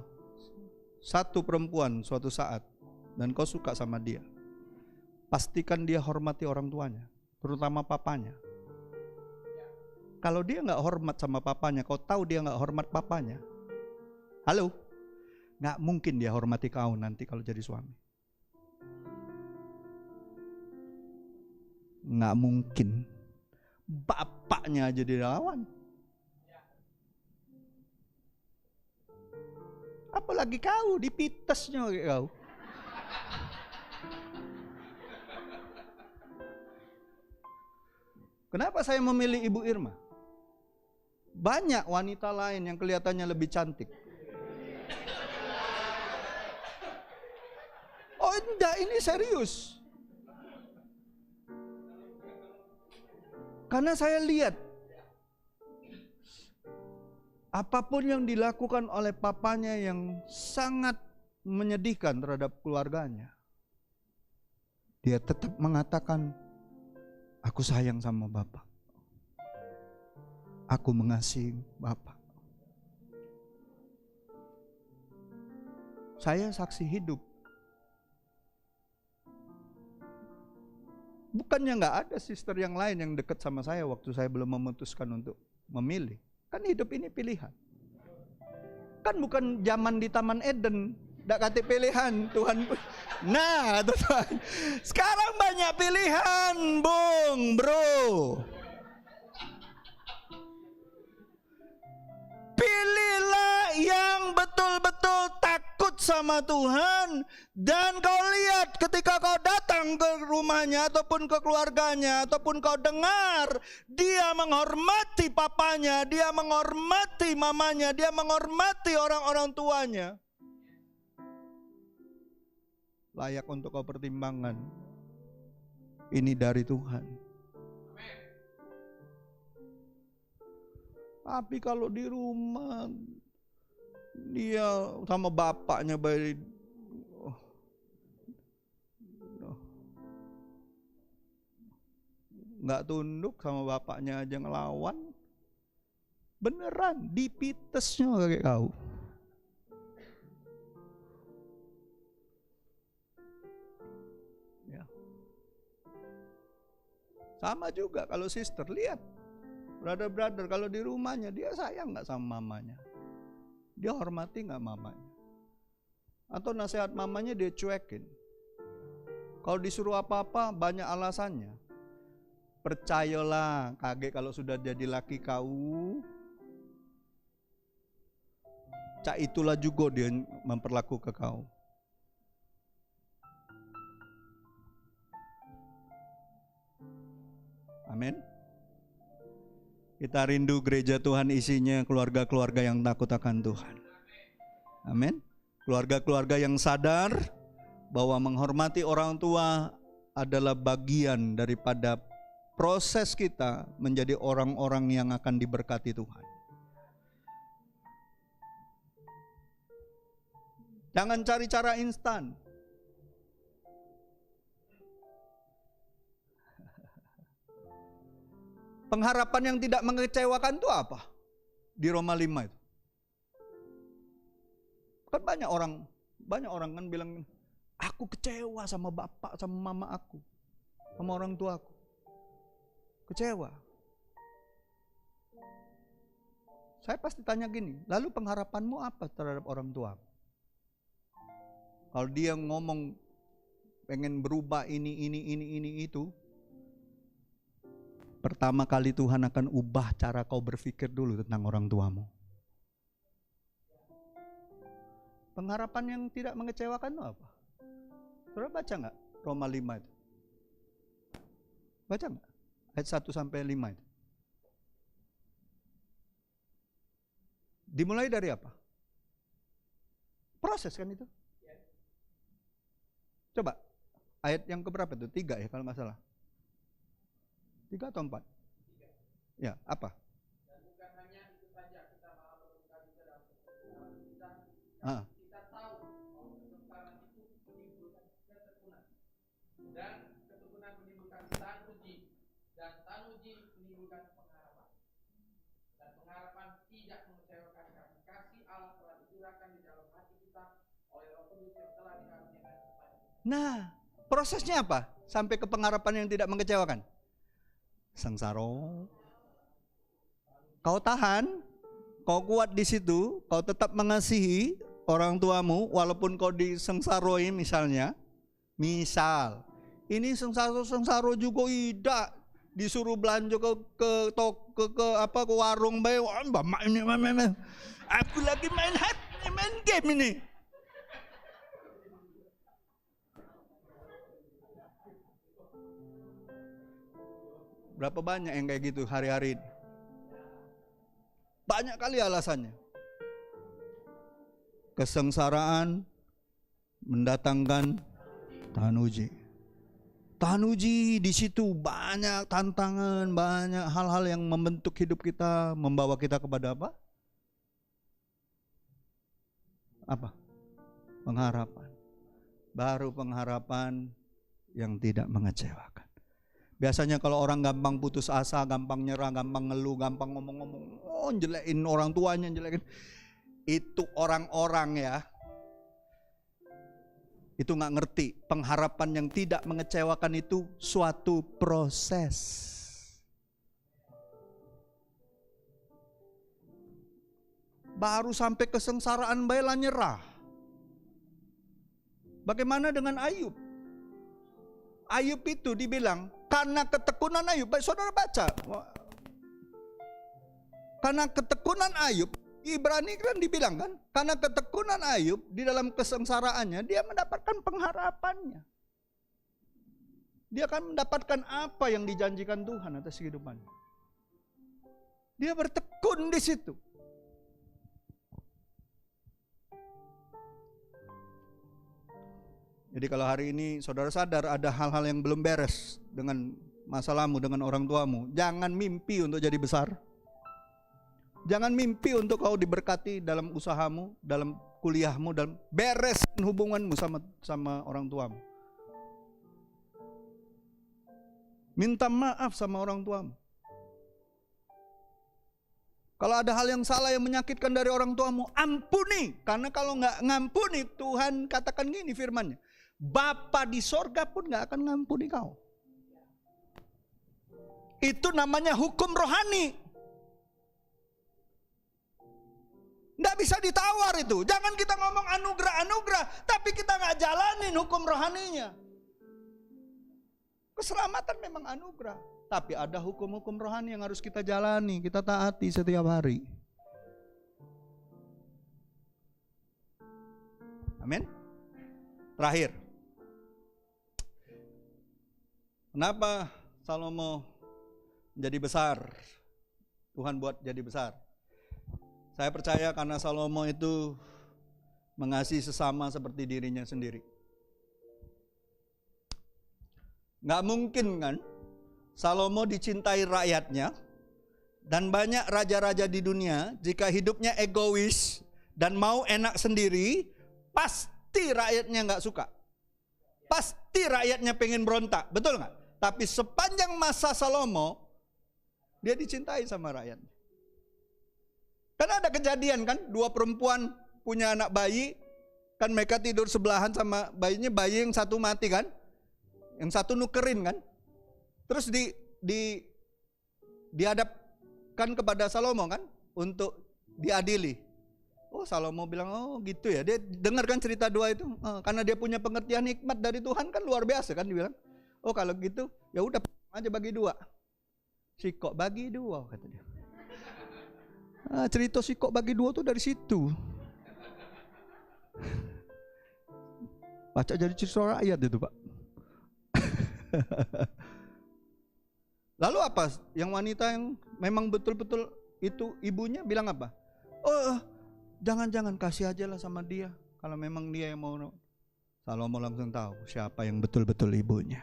satu perempuan suatu saat dan kau suka sama dia, pastikan dia hormati orang tuanya, terutama papanya. Kalau dia nggak hormat sama papanya, kau tahu dia nggak hormat papanya, halo, nggak mungkin dia hormati kau nanti kalau jadi suami. Nggak mungkin. Bapaknya aja dilawan. Apalagi kau, dipitesnya kau. Kenapa saya memilih Ibu Irma? Banyak wanita lain yang kelihatannya lebih cantik. Oh enggak, ini serius. Karena saya lihat apapun yang dilakukan oleh papanya yang sangat menyedihkan terhadap keluarganya, dia tetap mengatakan, aku sayang sama Bapak. Aku mengasihi Bapak. Saya saksi hidup. Bukannya nggak ada sister yang lain yang dekat sama saya waktu saya belum memutuskan untuk memilih. Kan hidup ini pilihan. Kan bukan zaman di Taman Eden, ndak kate pilihan Tuhan. Nah, Tuhan. Sekarang banyak pilihan, Bung, Bro. Pilihlah yang betul-betul takut sama Tuhan, dan kau lihat ketika kau datang datang ke rumahnya ataupun ke keluarganya, ataupun kau dengar dia menghormati papanya, dia menghormati mamanya, dia menghormati orang-orang tuanya, layak untuk kau pertimbangkan. Ini dari Tuhan. Tapi kalau di rumah dia sama bapaknya baik, nggak tunduk, sama bapaknya aja ngelawan, beneran dipitesnya kayak kau. Ya. Sama juga kalau sister, lihat brother kalau di rumahnya dia sayang nggak sama mamanya, dia hormati nggak mamanya, atau nasihat mamanya dia cuekin. Kalau disuruh apa-apa banyak alasannya. Percayalah, kaget kalau sudah jadi laki kau, cak itulah juga dia memperlaku ke kau. Amin. Kita rindu gereja Tuhan isinya keluarga-keluarga yang takut akan Tuhan. Amin. Keluarga-keluarga yang sadar bahwa menghormati orang tua adalah bagian daripada proses kita menjadi orang-orang yang akan diberkati Tuhan. Jangan cari cara instan. Pengharapan yang tidak mengecewakan itu apa? Di Roma 5 itu. Kan banyak orang kan bilang, aku kecewa sama bapak, sama mama aku, sama orang tua aku. Kecewa. Saya pasti tanya gini, lalu pengharapanmu apa terhadap orang tua? Kalau dia ngomong pengen berubah ini itu, pertama kali Tuhan akan ubah cara kau berpikir dulu tentang orang tuamu. Pengharapan yang tidak mengecewakan itu apa? Saudara baca nggak Roma 5 itu? Baca nggak? Ayat 1 sampai 5 itu. Dimulai dari apa? Proses kan itu? Coba, ayat yang keberapa itu? 3 ya kalau nggak salah. 3 atau 4? Ya, apa? Dan bukan hanya itu saja, kita malah berbuka juga dalam kesengsaraan kita. Kita tahu bahwa kesengsaraan itu menimbulkan ketekunan. Dan ketekunan menimbulkan tanuji. Dan tanuji menimbulkan pengharapan. Dan pengharapan tidak mengecewakan karena kasih Allah telah dicurahkan di dalam hati kita oleh Roh Kudus yang telah dikaruniakan kepada kita. Nah, prosesnya apa? Sampai ke pengharapan yang tidak mengecewakan. Sengsaro. Kau tahan, kau kuat di situ, kau tetap mengasihi orang tuamu walaupun kau disengsaroi misalnya. Misal, ini sengsaro juga tidak disuruh belanja ke warung bae, aku lagi main game ini. Berapa banyak yang kayak gitu hari-hari? Banyak kali alasannya. Kesengsaraan mendatangkan tanuji. Tanuji di situ banyak tantangan, banyak hal-hal yang membentuk hidup kita, membawa kita kepada apa? Apa? Pengharapan. Baru pengharapan yang tidak mengecewakan. Biasanya kalau orang gampang putus asa, gampang nyerah, gampang ngeluh, gampang ngomong-ngomong, jelekin orang tuanya, jelekin. Itu orang-orang ya, itu gak ngerti. Pengharapan yang tidak mengecewakan itu suatu proses. Baru sampai kesengsaraan baiklah nyerah. Bagaimana dengan Ayub? Ayub itu dibilang, karena ketekunan Ayub, saudara baca. Karena ketekunan Ayub, Ibrani kan dibilang kan, karena ketekunan Ayub di dalam kesengsaraannya, dia mendapatkan pengharapannya. dia akan mendapatkan apa yang dijanjikan Tuhan atas kehidupannya. Dia bertekun di situ. Jadi kalau hari ini saudara sadar ada hal-hal yang belum beres dengan masalahmu, dengan orang tuamu, jangan mimpi untuk jadi besar. Jangan mimpi untuk kau diberkati dalam usahamu, dalam kuliahmu, dalam beres hubunganmu sama orang tuamu. Minta maaf sama orang tuamu. Kalau ada hal yang salah yang menyakitkan dari orang tuamu, ampuni. Karena kalau nggak ngampuni, Tuhan katakan gini firman-Nya, Bapa di sorga pun nggak akan ngampuni kau. Itu namanya hukum rohani. Nggak bisa ditawar itu. Jangan kita ngomong anugerah-anugerah, tapi kita nggak jalanin hukum rohaninya. Keselamatan memang anugerah, tapi ada hukum-hukum rohani yang harus kita jalani, kita taati setiap hari. Amin. Terakhir, kenapa Salomo menjadi besar? Tuhan buat jadi besar. Saya percaya karena Salomo itu mengasihi sesama seperti dirinya sendiri. Nggak mungkin kan Salomo dicintai rakyatnya, dan banyak raja-raja di dunia jika hidupnya egois dan mau enak sendiri, pasti rakyatnya nggak suka. Pasti rakyatnya pengen berontak, betul nggak? Tapi sepanjang masa Salomo, dia dicintai sama rakyatnya. Kan ada kejadian kan, dua perempuan punya anak bayi, kan mereka tidur sebelahan sama bayinya, bayi yang satu mati kan, yang satu nukerin kan. Terus dihadapkan kepada Salomo kan, untuk diadili. Oh, Salomo bilang, oh gitu ya, dia dengarkan cerita dua itu, karena dia punya pengertian hikmat dari Tuhan kan luar biasa kan, dia bilang, oh kalau gitu ya udah aja bagi dua. Si kok bagi dua kata dia. Cerita si kok bagi dua tuh dari situ. Baca jadi cerita rakyat itu Pak. Lalu apa? Yang wanita yang memang betul-betul itu ibunya bilang apa? Oh, jangan-jangan kasih aja lah sama dia. Kalau memang dia yang mau. Salomo langsung tahu siapa yang betul-betul ibunya.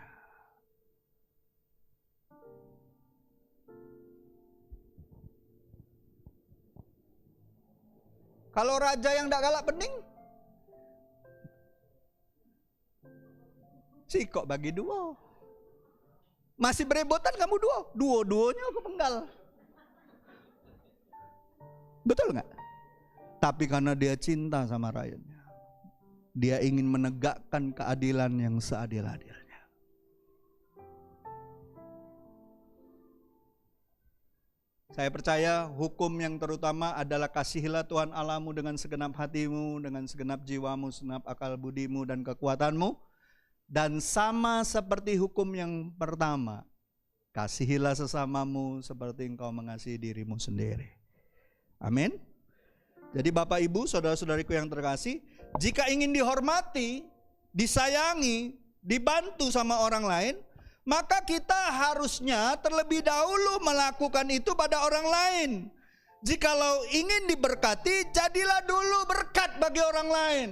Kalau raja yang tidak galak pening, si kok bagi dua. Masih berebutan kamu dua-duanya aku penggal. Betul nggak? Tapi karena dia cinta sama rakyatnya, dia ingin menegakkan keadilan yang seadil-adilnya. Saya percaya hukum yang terutama adalah kasihilah Tuhan Allahmu dengan segenap hatimu, dengan segenap jiwamu, segenap akal budimu dan kekuatanmu. Dan sama seperti hukum yang pertama, kasihilah sesamamu seperti engkau mengasihi dirimu sendiri. Amin. Jadi Bapak Ibu, saudara-saudariku yang terkasih, jika ingin dihormati, disayangi, dibantu sama orang lain, maka kita harusnya terlebih dahulu melakukan itu pada orang lain. Jikalau ingin diberkati, jadilah dulu berkat bagi orang lain.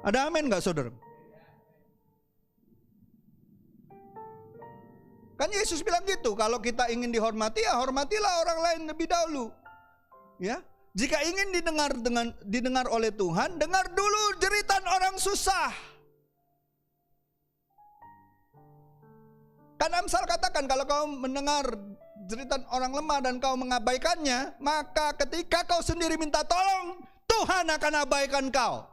Ada amin gak saudara? Kan Yesus bilang gitu, kalau kita ingin dihormati, ya hormatilah orang lain lebih dahulu. Ya, jika ingin didengar oleh Tuhan, dengar dulu jeritan orang susah. Kan Amsal katakan kalau kau mendengar jeritan orang lemah dan kau mengabaikannya, maka ketika kau sendiri minta tolong, Tuhan akan abaikan kau.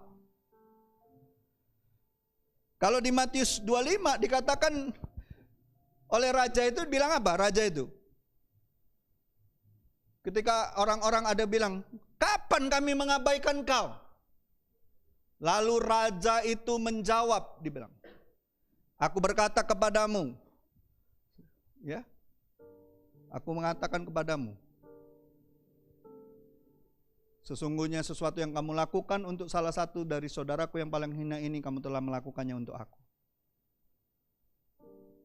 Kalau di Matius 25 dikatakan oleh raja itu, bilang apa raja itu? Ketika orang-orang ada bilang, kapan kami mengabaikan kau? Lalu raja itu menjawab, dibilang, aku berkata kepadamu, ya, aku mengatakan kepadamu, sesungguhnya sesuatu yang kamu lakukan untuk salah satu dari saudaraku yang paling hina ini, kamu telah melakukannya untuk aku.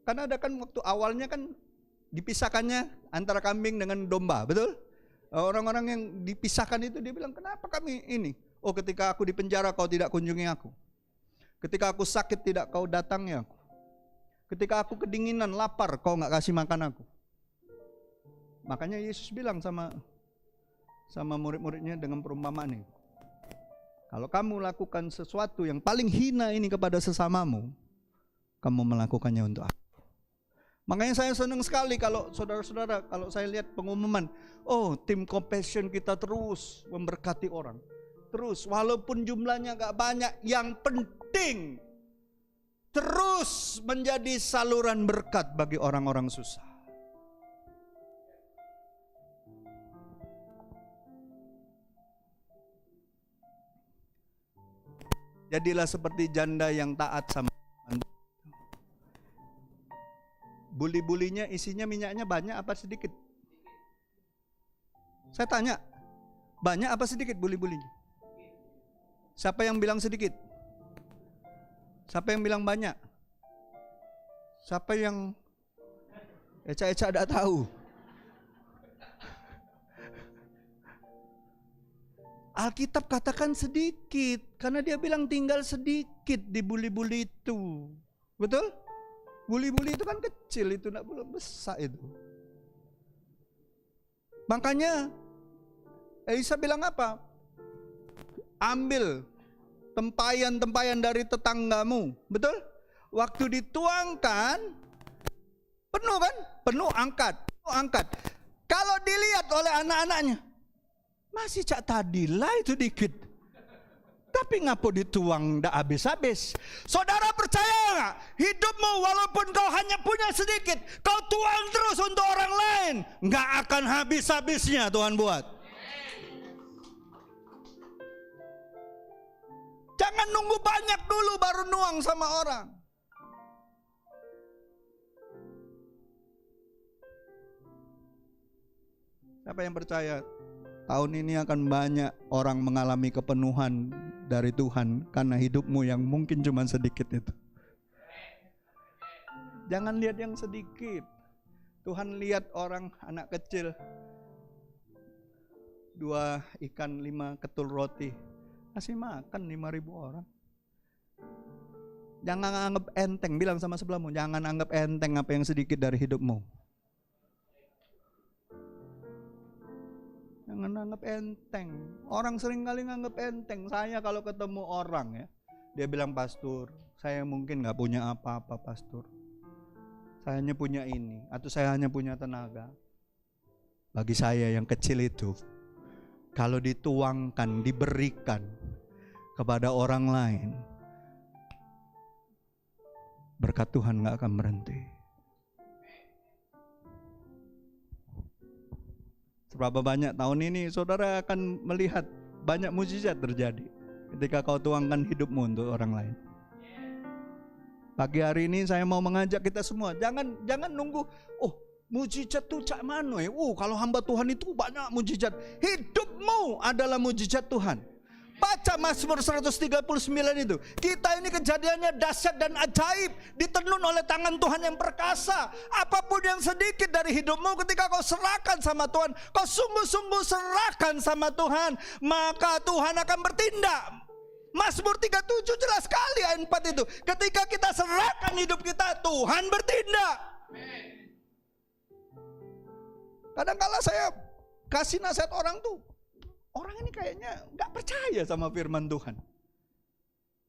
Karena ada kan waktu awalnya kan dipisahkannya antara kambing dengan domba, betul? Orang-orang yang dipisahkan itu dia bilang, kenapa kami ini? Oh, ketika aku di penjara kau tidak kunjungi aku. Ketika aku sakit tidak kau datangi aku. Ketika aku kedinginan, lapar, kau nggak kasih makan aku. Makanya Yesus bilang sama murid-muridnya dengan perumpamaan ini. Kalau kamu lakukan sesuatu yang paling hina ini kepada sesamamu, kamu melakukannya untuk aku. Makanya saya senang sekali kalau saudara-saudara, kalau saya lihat pengumuman, oh tim compassion kita terus memberkati orang. Terus walaupun jumlahnya gak banyak, yang penting terus menjadi saluran berkat bagi orang-orang susah. Jadilah seperti janda yang taat sama buli-bulinya, isinya minyaknya banyak apa sedikit? Saya tanya, banyak apa sedikit buli-bulinya? Siapa yang bilang sedikit? Siapa yang bilang banyak? Siapa yang eca-eca tidak tahu? Alkitab katakan sedikit, karena dia bilang tinggal sedikit di buli-buli itu. Betul? Buli-buli itu kan kecil, itu tidak belum besar itu. Makanya Elisa bilang apa? Ambil tempayan-tempayan dari tetanggamu, betul? Waktu dituangkan, penuh kan? Penuh angkat. Kalau dilihat oleh anak-anaknya, masih cak tadilah itu dikit. Tapi ngapo dituang ndak habis-habis. Saudara percaya nggak? Hidupmu walaupun kau hanya punya sedikit, kau tuang terus untuk orang lain, nggak akan habis-habisnya Tuhan buat. Jangan nunggu banyak dulu baru nuang sama orang. Siapa yang percaya tahun ini akan banyak orang mengalami kepenuhan dari Tuhan karena hidupmu yang mungkin cuma sedikit itu. Jangan lihat yang sedikit. Tuhan lihat orang, anak kecil, 2 ikan 5 ketul roti, kasih makan 5.000 orang. Jangan anggap enteng, bilang sama sebelahmu, jangan anggap enteng apa yang sedikit dari hidupmu. Jangan anggap enteng. Orang sering kali nganggap enteng. Saya kalau ketemu orang ya, dia bilang, pastor, saya mungkin gak punya apa-apa pastor. Saya hanya punya ini, atau saya hanya punya tenaga. Bagi saya yang kecil itu, kalau dituangkan, diberikan kepada orang lain, berkat Tuhan gak akan berhenti. Seberapa banyak tahun ini saudara akan melihat banyak mukjizat terjadi ketika kau tuangkan hidupmu untuk orang lain. Pagi hari ini saya mau mengajak kita semua, jangan nunggu, oh mukjizat tuh cak mano ya. Kalau hamba Tuhan itu banyak mukjizat. Hidupmu adalah mukjizat Tuhan. Baca Mazmur 139 itu. Kita ini kejadiannya dahsyat dan ajaib, ditenun oleh tangan Tuhan yang perkasa. Apapun yang sedikit dari hidupmu, ketika kau serahkan sama Tuhan, kau sungguh-sungguh serahkan sama Tuhan, maka Tuhan akan bertindak. Mazmur 37 jelas sekali ayat 4 itu. Ketika kita serahkan hidup kita, Tuhan bertindak. Kadang-kala saya kasih nasihat orang tuh, orang ini kayaknya gak percaya sama firman Tuhan.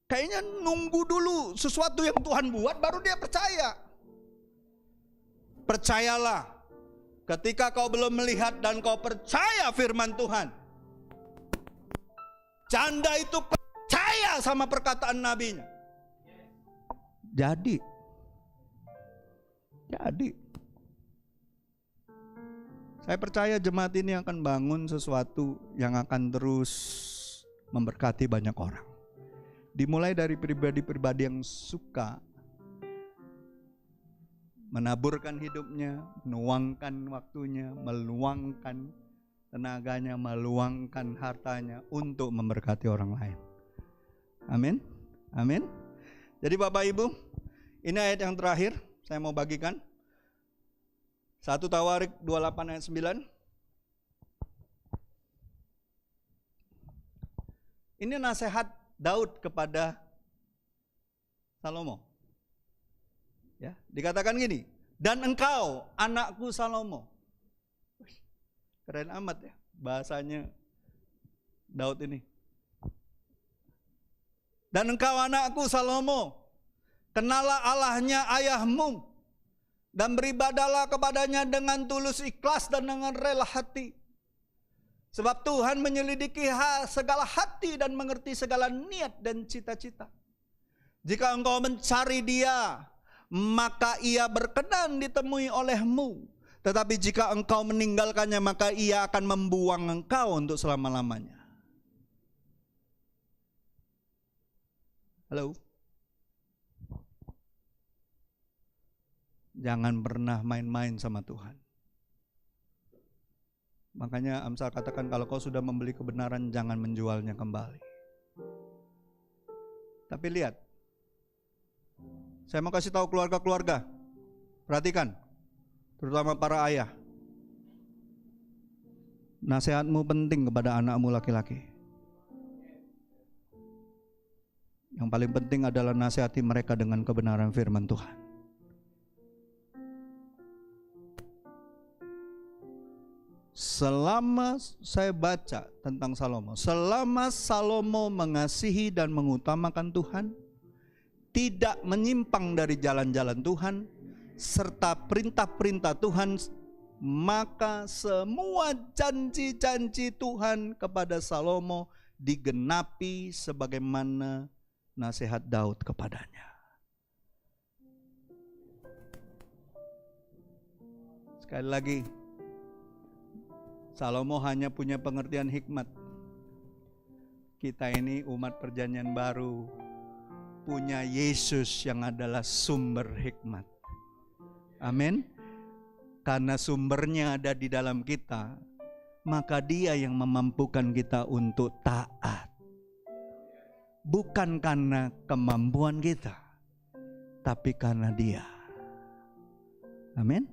Kayaknya nunggu dulu sesuatu yang Tuhan buat baru dia percaya. Percayalah, ketika kau belum melihat dan kau percaya firman Tuhan, janda itu percaya sama perkataan nabinya. Jadi saya percaya jemaat ini akan bangun sesuatu yang akan terus memberkati banyak orang. Dimulai dari pribadi-pribadi yang suka menaburkan hidupnya, menuangkan waktunya, meluangkan tenaganya, meluangkan hartanya untuk memberkati orang lain. Amin. Amin. Jadi Bapak Ibu, ini ayat yang terakhir. saya mau bagikan. 1 Tawarik 28 ayat 9. Ini nasihat Daud kepada Salomo. Ya, dikatakan gini, dan engkau anakku Salomo. Keren amat ya bahasanya Daud ini. Dan engkau anakku Salomo, kenalah Allahnya ayahmu, dan beribadahlah kepadanya dengan tulus ikhlas dan dengan rela hati. Sebab Tuhan menyelidiki segala hati dan mengerti segala niat dan cita-cita. Jika engkau mencari Dia, maka Ia berkenan ditemui olehmu. Tetapi jika engkau meninggalkannya, maka Ia akan membuang engkau untuk selama-lamanya. Halo? Jangan pernah main-main sama Tuhan. Makanya Amsal katakan, kalau kau sudah membeli kebenaran, jangan menjualnya kembali. Tapi lihat, saya mau kasih tahu keluarga-keluarga, perhatikan, terutama para ayah. Nasihatmu penting kepada anakmu laki-laki. Yang paling penting adalah nasihati mereka dengan kebenaran firman Tuhan. Selama saya baca tentang Salomo, selama Salomo mengasihi dan mengutamakan Tuhan, tidak menyimpang dari jalan-jalan Tuhan, serta perintah-perintah Tuhan, maka semua janji-janji Tuhan kepada Salomo digenapi sebagaimana nasihat Daud kepadanya. Sekali lagi, Salomo hanya punya pengertian hikmat. Kita ini umat perjanjian baru punya Yesus yang adalah sumber hikmat. Amin. Karena sumbernya ada di dalam kita, maka Dia yang memampukan kita untuk taat. Bukan karena kemampuan kita, tapi karena Dia. Amin.